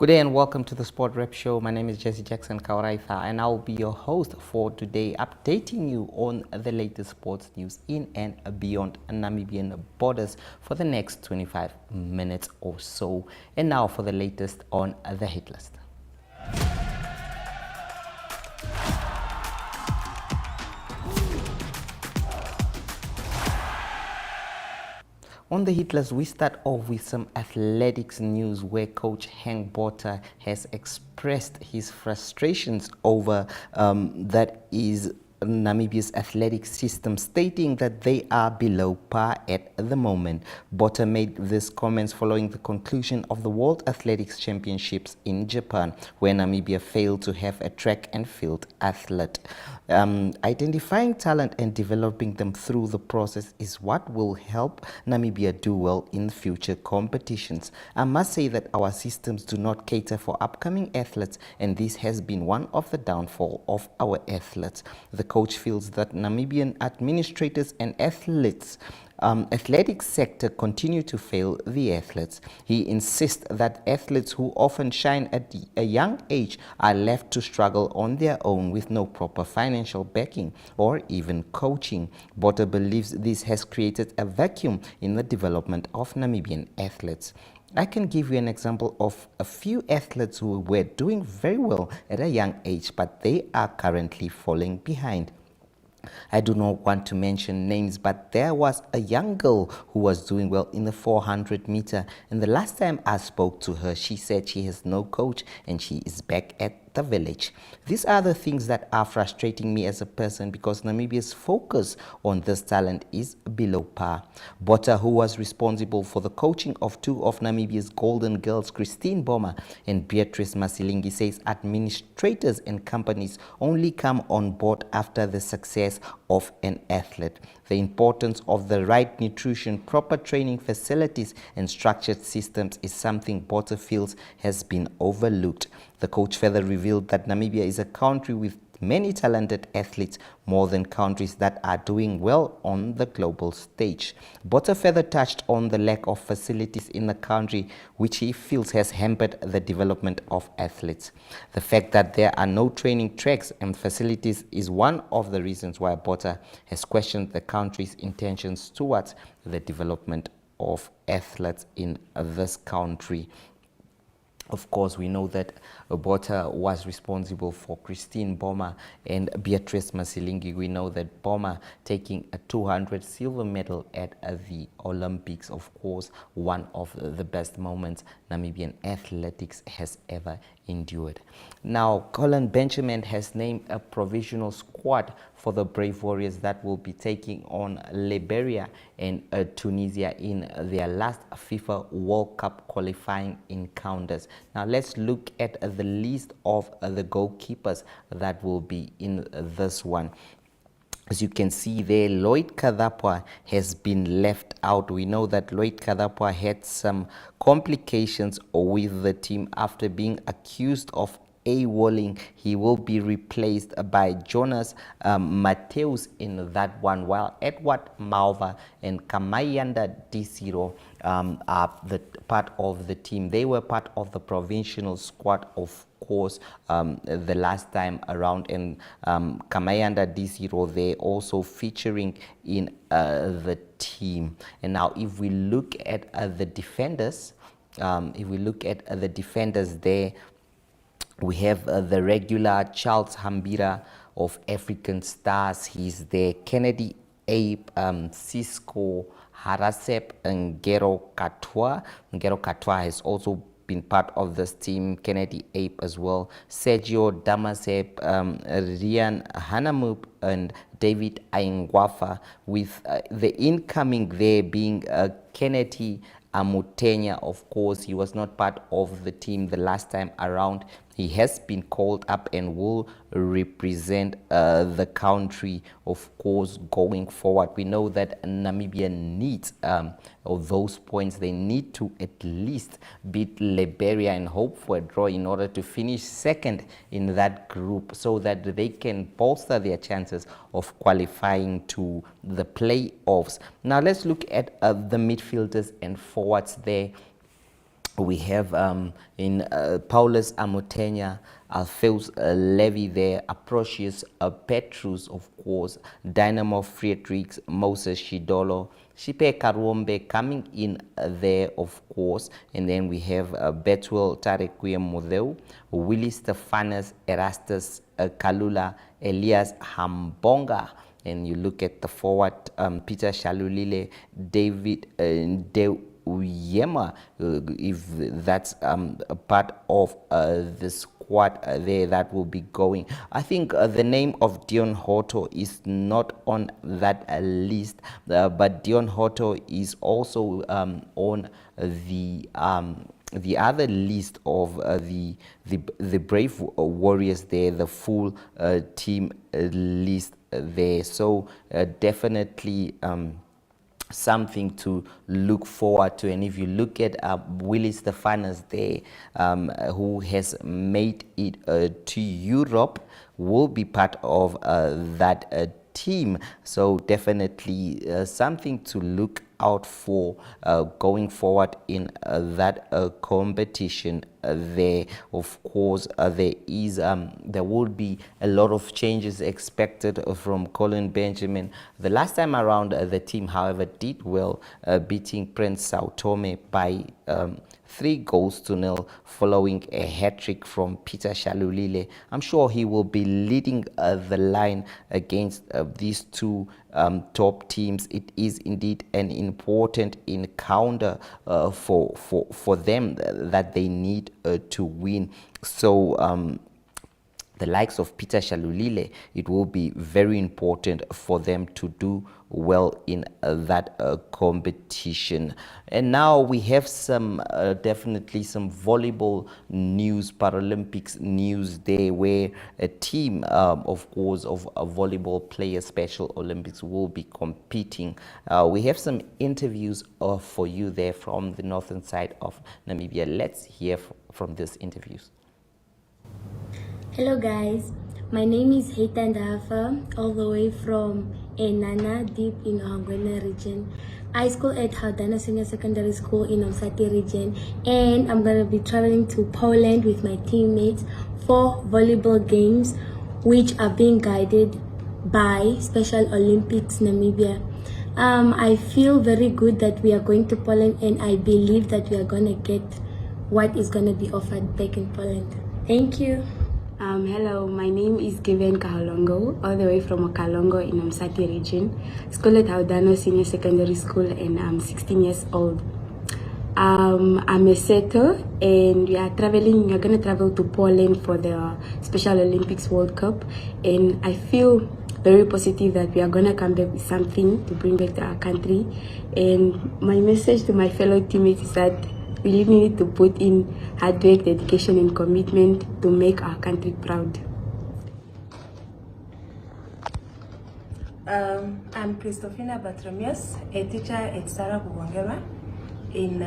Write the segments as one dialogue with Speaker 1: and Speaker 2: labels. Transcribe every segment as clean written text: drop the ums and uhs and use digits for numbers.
Speaker 1: Good day and welcome to the Sport Rep Show. My name is Jesse Jackson Kauraitha and I'll be your host for today, updating you on the latest sports news in and beyond Namibian borders for the next 25 minutes or so. And now for the latest on the hit list. On the hit list, we start off with some athletics news where coach Henk Botha has expressed his frustrations over that is Namibia's athletic system, stating that they are below par at the moment. Botha made these comments following the conclusion of the World Athletics Championships in Japan, where Namibia failed to have a track and field athlete. Identifying talent and developing them through the process is what will help Namibia do well in future competitions. I must say that our systems do not cater for upcoming athletes, and this has been one of the downfall of our athletes. The coach feels that Namibian administrators and athletic sector continue to fail the athletes. He insists that athletes who often shine at a young age are left to struggle on their own with no proper financial backing or even coaching. Botha believes this has created a vacuum in the development of Namibian athletes. I can give you an example of a few athletes who were doing very well at a young age, but they are currently falling behind. I do not want to mention names, but there was a young girl who was doing well in the 400 meter, and the last time I spoke to her, she said she has no coach and she is back at the village. These are the things that are frustrating me as a person, because Namibia's focus on this talent is below par. Botha, who was responsible for the coaching of two of Namibia's golden girls, Christine Boma and Beatrice Masilingi, says administrators and companies only come on board after the success of an athlete. The importance of the right nutrition, proper training facilities and structured systems is something Botha feels has been overlooked. The coach further revealed that Namibia is a country with many talented athletes, more than countries that are doing well on the global stage. Botha further touched on the lack of facilities in the country, which he feels has hampered the development of athletes. The fact that there are no training tracks and facilities is one of the reasons why Botha has questioned the country's intentions towards the development of athletes in this country. Of course, we know that Botha was responsible for Christine Boma and Beatrice Masilingi. We know that Boma taking a 200 silver medal at the Olympics, of course, one of the best moments Namibian athletics has ever endured. Now, Colin Benjamin has named a provisional squad for the Brave Warriors that will be taking on Liberia and Tunisia in their last FIFA World Cup qualifying encounters. Now let's look at the list of the goalkeepers that will be in this one. As you can see there, Lloyd Kadhapwa has been left out. We know that Lloyd Kadhapwa had some complications with the team after being accused of AWOLing. He will be replaced by Jonas Mateus in that one, while Edward Malva and Kamayanda Disiro are the part of the team. They were part of the provincial squad, of course, the last time around, and Kamayanda Disiro, they also featuring in the team. And now if we look at the defenders, there, we have the regular Charles Hambira of African Stars. He's there. Kennedy Abe, Cisco Harasep, and Ngero Katwa. Ngero Katwa has also been part of this team. Kennedy Abe as well. Sergio Damasep, Rian Hanamup, and David Aingwafa, with the incoming there being Kennedy Amutenya. Of course, he was not part of the team the last time around. He has been called up and will represent the country, of course, going forward. We know that Namibia needs those points. They need to at least beat Liberia and hope for a draw in order to finish second in that group, so that they can bolster their chances of qualifying to the playoffs. Now let's look at the midfielders and forwards there. We have in Paulus Amotenya, Alpheus Levy there, Aprocius Petrus, of course, Dynamo Friedrichs, Moses Shidolo, Shipe Karwombe coming in there, of course. And then we have Betwell Tarequia Modeu, Willie Stephanus, Erastus Kalula, Elias Hambonga. And you look at the forward, Peter Shalulile, David Uyema, if that's a part of the squad there that will be going. I think the name of Dion Hoto is not on that list, but Dion Hoto is also on the other list of the Brave Warriors there, the full team list there. So definitely something to look forward to. And if you look at Willie Stephanus there, who has made it to Europe, will be part of that team. So definitely something to look out for going forward in that competition there. Of course, there will be a lot of changes expected from Colin Benjamin. The last time around, the team, however, did well, beating Prince Sao Tome by 3-0 following a hat-trick from Peter Shalulile. I'm sure he will be leading the line against these two top teams. It is indeed an important encounter for them that they need to win. So the likes of Peter Shalulile, it will be very important for them to do well in that competition. And now we have some definitely some volleyball news, Paralympics news there, where a team of course of volleyball players, Special Olympics, will be competing. We have some interviews for you there from the northern side of Namibia. Let's hear from these interviews.
Speaker 2: Hello guys, my name is Heitan Dafa, all the way from Enana, deep in Ohangwena region. I school at Haldana Senior Secondary School in Omsati region, and I'm going to be traveling to Poland with my teammates for volleyball games, which are being guided by Special Olympics Namibia. I feel very good that we are going to Poland, and I believe that we are going to get what is going to be offered back in Poland. Thank you.
Speaker 3: Hello, my name is Given Kaholongo, all the way from Okalongo in Omsati region. School at Haudano Senior Secondary School, and I'm 16 years old. I'm a setter, and we are going to travel to Poland for the Special Olympics World Cup. And I feel very positive that we are going to come back with something to bring back to our country. And my message to my fellow teammates is that we really need to put in hard work, dedication, and commitment to make our country proud.
Speaker 4: I'm Christofina Batromius, a teacher at Sarah Bugongera in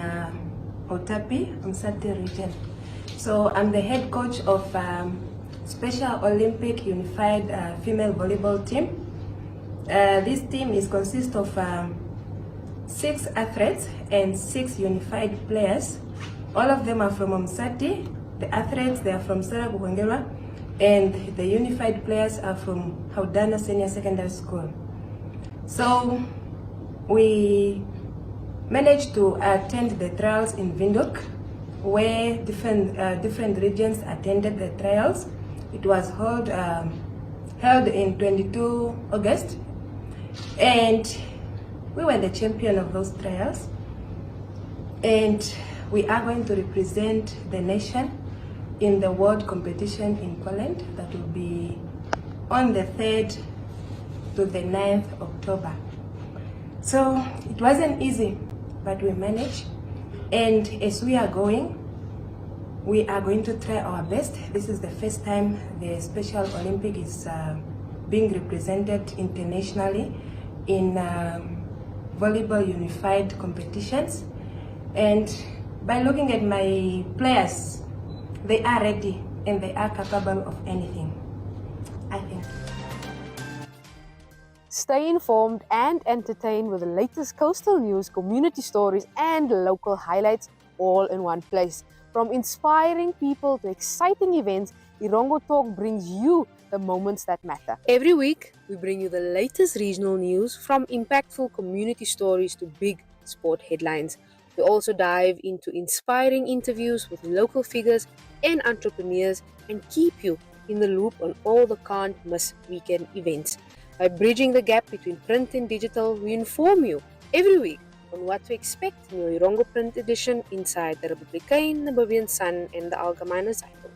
Speaker 4: Otapi, Omsati region. So I'm the head coach of Special Olympic Unified Female Volleyball Team. This team consists of 6 athletes and 6 unified players. All of them are from Omsati. The athletes, they are from Sarah Bugongera, and the unified players are from Haudana Senior Secondary School. So we managed to attend the trials in Windhoek, where different regions attended the trials. It was held in 22 August, and we were the champion of those trials, and we are going to represent the nation in the world competition in Poland that will be on the 3rd to the 9th October. So it wasn't easy, but we managed, and as we are going to try our best. This is the first time the Special Olympic is being represented internationally in volleyball unified competitions, and by looking at my players, they are ready and they are capable of anything, I think.
Speaker 5: Stay informed and entertained with the latest coastal news, community stories, and local highlights all in one place. From inspiring people to exciting events, Irongo Talk brings you the moments that matter. Every week, we bring you the latest regional news, from impactful community stories to big sport headlines. We also dive into inspiring interviews with local figures and entrepreneurs and keep you in the loop on all the can't miss weekend events. By bridging the gap between print and digital, we inform you every week on what to expect in your Irongo print edition inside the Republikein, Namibian Sun, and the Algemeine Zeitung.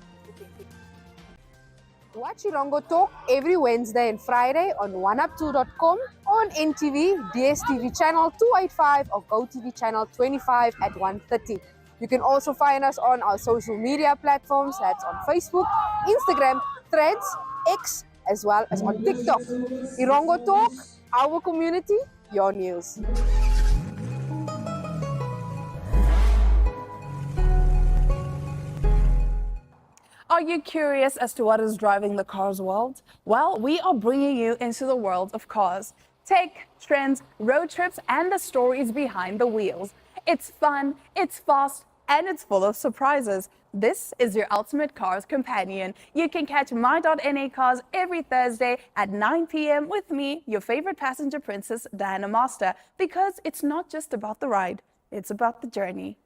Speaker 5: Watch Irongo Talk every Wednesday and Friday on oneup2.com, on NTV, DSTV channel 285 or GoTV channel 25 at 1:30. You can also find us on our social media platforms, that's on Facebook, Instagram, Threads, X, as well as on TikTok. Irongo Talk, our community, your news.
Speaker 6: Are you curious as to what is driving the cars world? Well, we are bringing you into the world of cars. Tech, trends, road trips, and the stories behind the wheels. It's fun, it's fast, and it's full of surprises. This is your ultimate cars companion. You can catch My.NA Cars every Thursday at 9 p.m. with me, your favorite passenger princess, Diana Master, because it's not just about the ride, it's about the journey.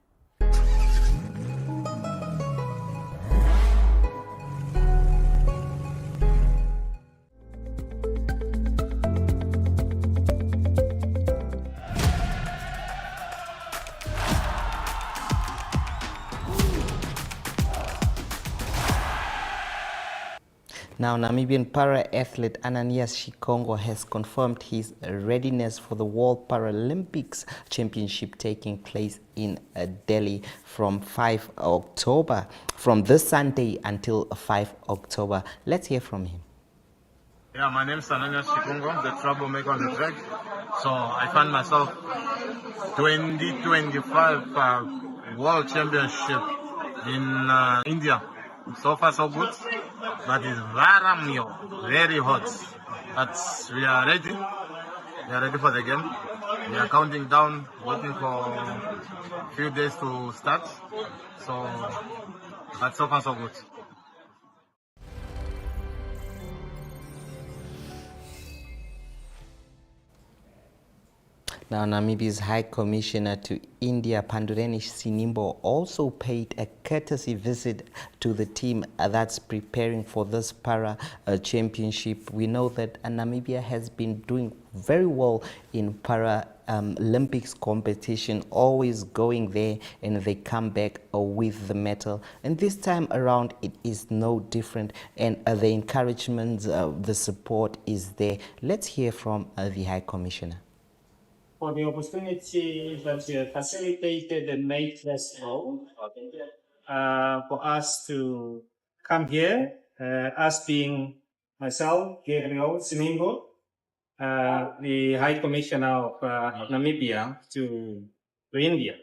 Speaker 1: Now, Namibian para-athlete Ananias Shikongo has confirmed his readiness for the World Paralympics Championship taking place in Delhi from 5 October, from this Sunday until 5 October. Let's hear from him.
Speaker 7: Yeah, my name is Ananias Shikongo, the troublemaker on the track. So I find myself 2025 World Championship in India. So far so good, but it's very hot. But we are ready. We are ready for the game. We are counting down, waiting for a few days to start. So, but so far so good.
Speaker 1: Now, Namibia's High Commissioner to India, Pandureni Sinimbo, also paid a courtesy visit to the team that's preparing for this para championship. We know that Namibia has been doing very well in para Olympics competition, always going there and they come back with the medal. And this time around, it is no different. And the encouragement, the support is there. Let's hear from the High Commissioner.
Speaker 8: For the opportunity that you have facilitated and made possible for us to come here, us being myself, Gabriel Sinimbo, the High Commissioner of Namibia to India,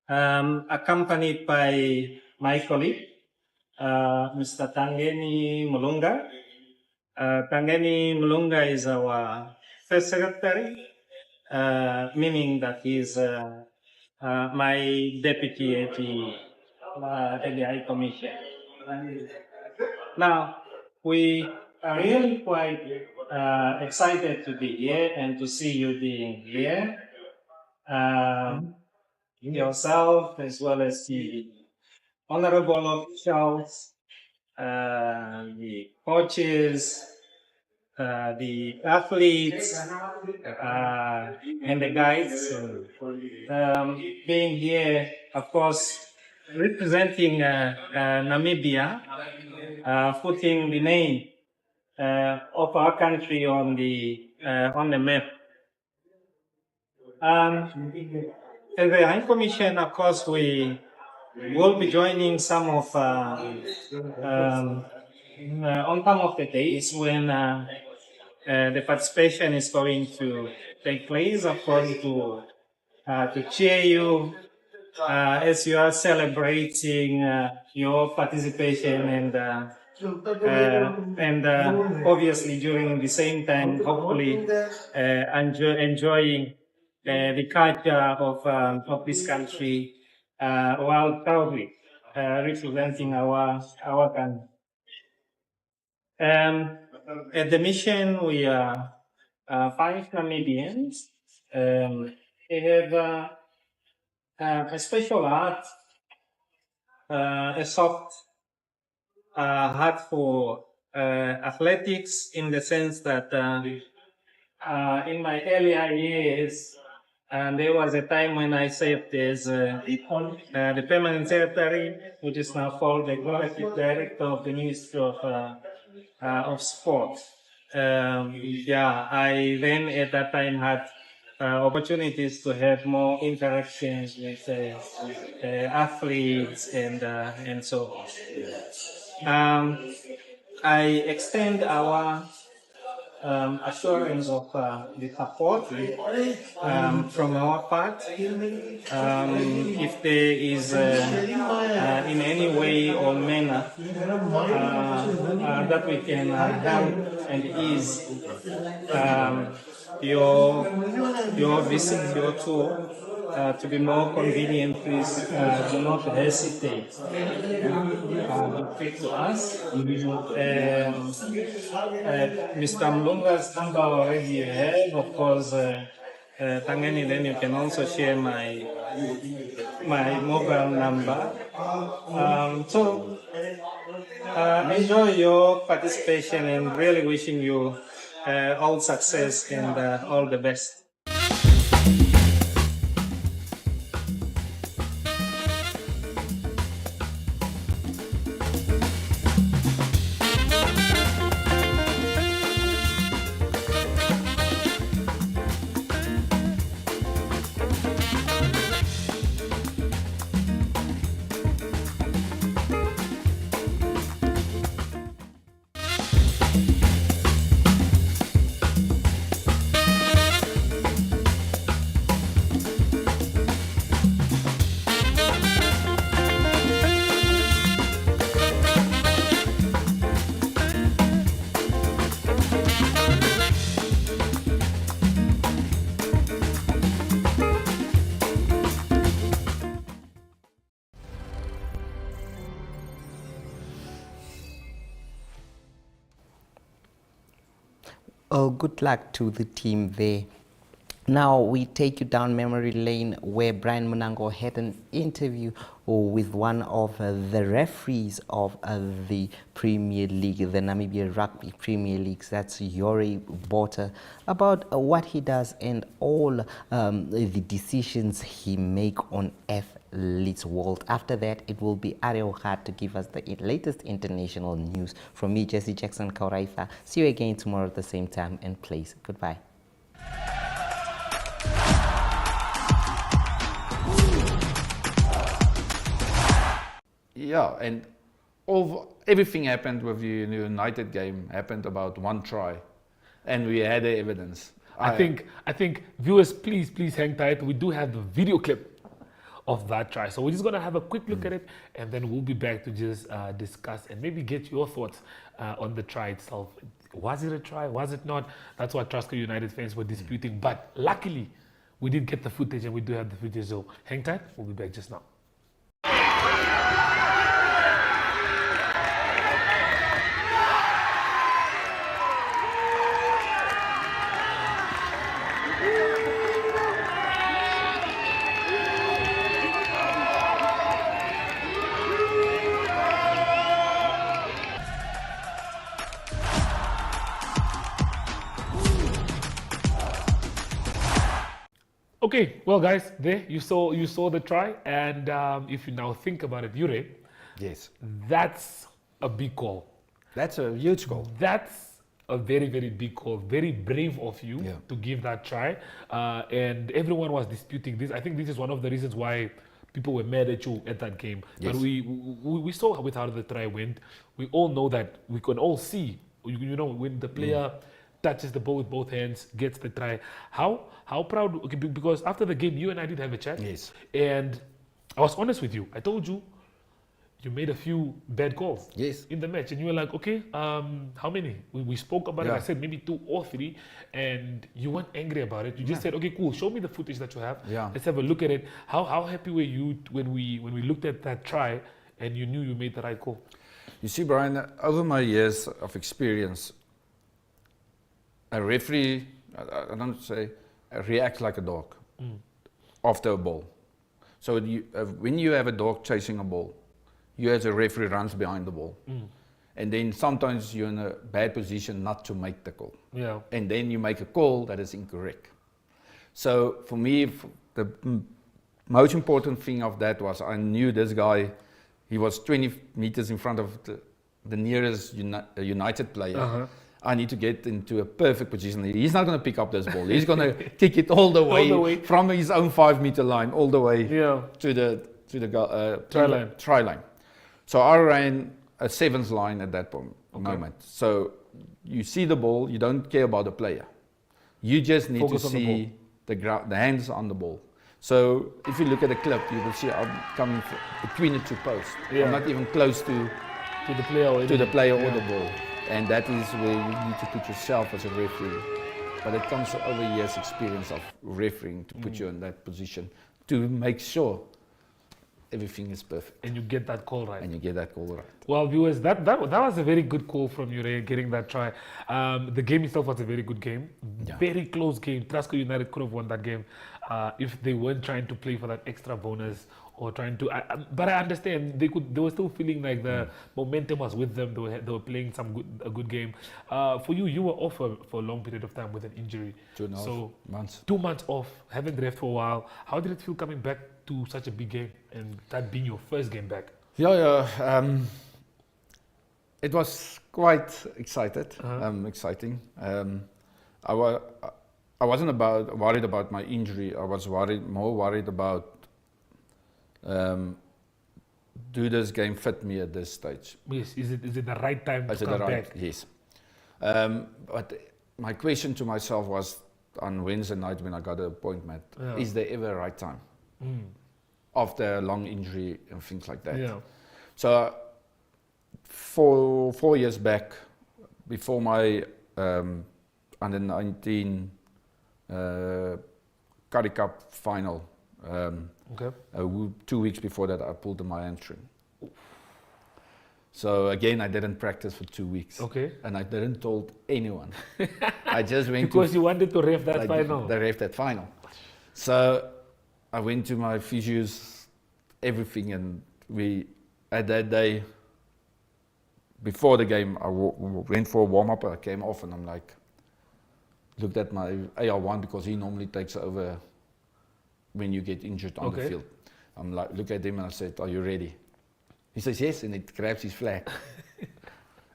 Speaker 8: accompanied by my colleague, Mr. Tangeni Mulunga. Tangeni Mulunga is our first secretary, meaning that he's my deputy at the High Commission. Now, we are really quite excited to be here and to see you being here. Yourself, as well as the honorable officials, the coaches, the athletes, and the guides, being here, of course, representing Namibia, putting the name of our country on the map. As the High Commission, of course, we will be joining some of on some of the days when the participation is going to take place, of course, to cheer you as you are celebrating your participation and obviously during the same time, hopefully enjoying the culture of this country while proudly representing our country. At the mission, we are 5 Namibians. We have a special heart, a soft heart for athletics, in the sense that in my earlier years, there was a time when I served as the permanent secretary, which is now called the executive director of the Ministry of Sport. I then at that time had opportunities to have more interactions with athletes and so on. I extend our assurance of the support from our part. If there is in any way or manner that we can help and ease your visit, your tour, to be more convenient, please do not hesitate to speak to us. Mr. Mlunga's number already you have, of course. Tangani, then you can also share my mobile number. Enjoy your participation and really wishing you all success and all the best.
Speaker 1: Oh, good luck to the team there. Now we take you down memory lane where Brian Munango had an interview with one of the referees of the Premier League, the Namibia Rugby Premier League, that's Yori Botha, about what he does and all the decisions he make on Athletes World. After that, it will be Ariel Hart to give us the latest international news. From me, Jesse Jackson Kauraifa. See you again tomorrow at the same time and place. Goodbye.
Speaker 9: Yeah, and everything happened with the United game happened about one try, and we had the evidence.
Speaker 10: I think viewers, please hang tight. We do have the video clip of that try, so we're just gonna have a quick look at it, and then we'll be back to just discuss and maybe get your thoughts on the try itself. Was it a try? Was it not? That's what Trustco United fans were disputing, but luckily we did get the footage, and we do have the footage. So hang tight. We'll be back just now. Okay, well, guys, there you saw the try, and if you now think about it, Yure,
Speaker 9: Yes,
Speaker 10: that's a big call.
Speaker 9: that's a huge goal.
Speaker 10: That's a very, very big call. Very brave of you to give that try, and everyone was disputing this. I think this is one of the reasons why people were mad at you at that game.
Speaker 9: Yes.
Speaker 10: But we saw with how the try went. We all know that we can all see. You know, when the player touches the ball with both hands, gets the try. How proud? Okay, because after the game, you and I did have a chat.
Speaker 9: Yes.
Speaker 10: And I was honest with you. I told you, you made a few bad calls
Speaker 9: Yes.
Speaker 10: in the match, and you were like, okay, how many? We spoke about it. I said maybe 2 or 3, and you weren't angry about it. You just said, okay, cool. Show me the footage that you have.
Speaker 9: Yeah.
Speaker 10: Let's have a look at it. How happy were you when we looked at that try and you knew you made the right call?
Speaker 9: You see, Brian, over my years of experience, a referee, I don't say, reacts like a dog after a ball. So when you have a dog chasing a ball, you as a referee runs behind the ball. And then sometimes you're in a bad position not to make the call.
Speaker 10: Yeah.
Speaker 9: And then you make a call that is incorrect. So for me, the most important thing of that was I knew this guy, he was 20 meters in front of the nearest United player. I need to get into a perfect position. He's not going to pick up this ball. He's going to kick it all the way from his own 5-meter line all the way to the try line. So I ran a 7th line at that moment. So you see the ball, you don't care about the player. You just need to see the hands on the ball. So if you look at the clip, you will see I'm coming between the 2 posts. I'm not even close to the player or the ball. And that is where you need to put yourself as a referee. But it comes over years' experience of refereeing to put you in that position to make sure everything is perfect.
Speaker 10: And you get that call right.
Speaker 9: Well,
Speaker 10: viewers, that was a very good call from you, Ray, getting that try. The game itself was a very good game. Very close game. Trasco United could have won that game if they weren't trying to play for that extra bonus or trying to. But I understand they were still feeling like the momentum was with them. They were playing a good game. For you, you were off for a long period of time with an injury.
Speaker 9: 2.5 months.
Speaker 10: 2 months off, haven't ref for a while. How did it feel coming back to such a big game and that being your first game back?
Speaker 9: It was quite exciting. I wasn't worried about my injury. I was more worried about do this game fit me at this stage?
Speaker 10: Yes, is it the right time to come back?
Speaker 9: Yes. But my question to myself was on Wednesday night when I got the appointment, is there ever a right time? After a long injury and things like that.
Speaker 10: Yeah.
Speaker 9: So 4 years back, before my under 19 Currie Cup final, 2 weeks before that I pulled my hamstring. So again, I didn't practice for 2 weeks. And I didn't told anyone. I just went
Speaker 10: because you wanted to ref that final.
Speaker 9: The ref that final. So I went to my physios, everything, and at that day, before the game, I went for a warm-up, I came off and I'm like, looked at my AR1 because he normally takes over when you get injured on the field. I'm like, look at him and I said, are you ready? He says, yes, and he grabs his flag.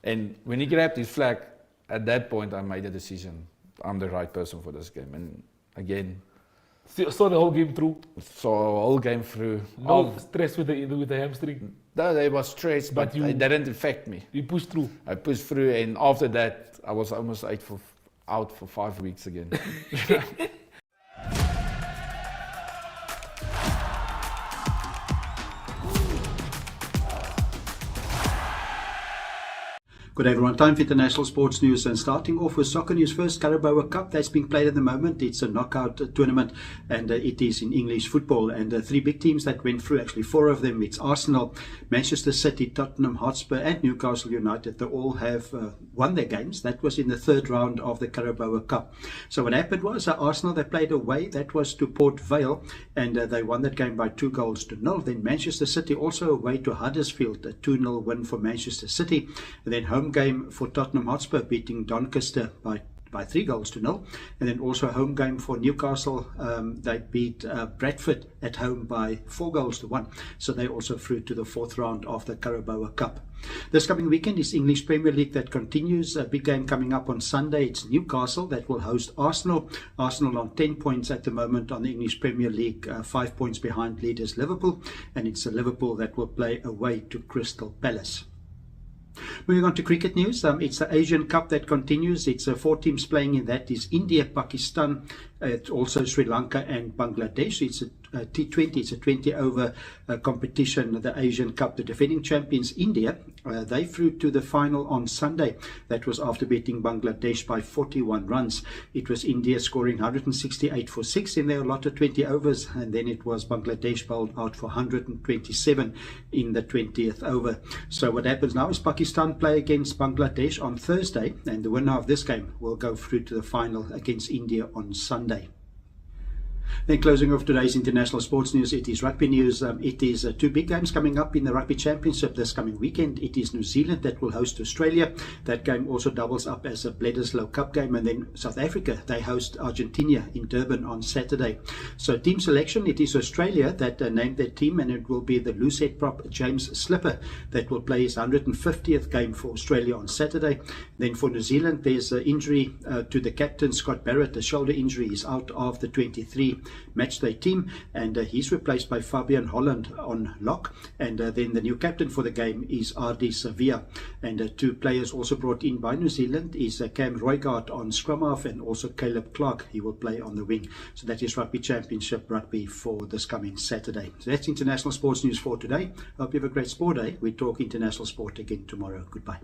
Speaker 9: And when he grabbed his flag, at that point I made a decision, I'm the right person for this game. And again,
Speaker 10: saw the whole game through?
Speaker 9: Saw the whole game through.
Speaker 10: No stress with the hamstring?
Speaker 9: No, there was stress, but it didn't affect me.
Speaker 10: You pushed through?
Speaker 9: I pushed through, and after that, I was almost out for 5 weeks again.
Speaker 11: Good day everyone, time for international sports news, and starting off with soccer news first. Carabao Cup that's being played at the moment. It's a knockout tournament and it is in English football, and 3 big teams that went through, actually 4 of them. It's Arsenal, Manchester City, Tottenham Hotspur and Newcastle United. They all have won their games. That was in the 3rd round of the Carabao Cup. So what happened was Arsenal, they played away, that was to Port Vale, and they won that game by 2-0. Then Manchester City also away to Huddersfield, a 2-0 win for Manchester City. And then home game for Tottenham Hotspur, beating Doncaster by 3-0. And then also a home game for Newcastle. They beat Bradford at home by 4-1. So they also through to the 4th round of the Carabao Cup. This coming weekend is English Premier League that continues. A big game coming up on Sunday. It's Newcastle that will host Arsenal. Arsenal on 10 points at the moment on the English Premier League, 5 points behind leaders Liverpool. And it's Liverpool that will play away to Crystal Palace. Moving on to cricket news, it's the Asian Cup that continues. It's 4 teams playing in that. Is India, Pakistan, also Sri Lanka and Bangladesh. It's T20. It's a 20-over competition, the Asian Cup. The defending champions, India, they flew to the final on Sunday. That was after beating Bangladesh by 41 runs. It was India scoring 168 for 6 in their allotted 20 overs, and then it was Bangladesh bowled out for 127 in the 20th over. So what happens now is Pakistan play against Bangladesh on Thursday, and the winner of this game will go through to the final against India on Sunday. Then closing off today's international sports news, it is rugby news. It is two big games coming up in the Rugby Championship this coming weekend. It is New Zealand that will host Australia. That game also doubles up as a Bledisloe Cup game. And then South Africa, they host Argentina in Durban on Saturday. So team selection, it is Australia that named their team, and it will be the loosehead prop James Slipper that will play his 150th game for Australia on Saturday. Then for New Zealand, there's an injury to the captain, Scott Barrett. The shoulder injury is out of the 23 matchday team, and he's replaced by Fabian Holland on lock. And then the new captain for the game is R.D. Sevilla. And two players also brought in by New Zealand is Cam Roygaard on scrum half, and also Caleb Clark. He will play on the wing. So that is Rugby Championship rugby for this coming Saturday. So that's international sports news for today. Hope you have a great sport day. We talk international sport again tomorrow. Goodbye.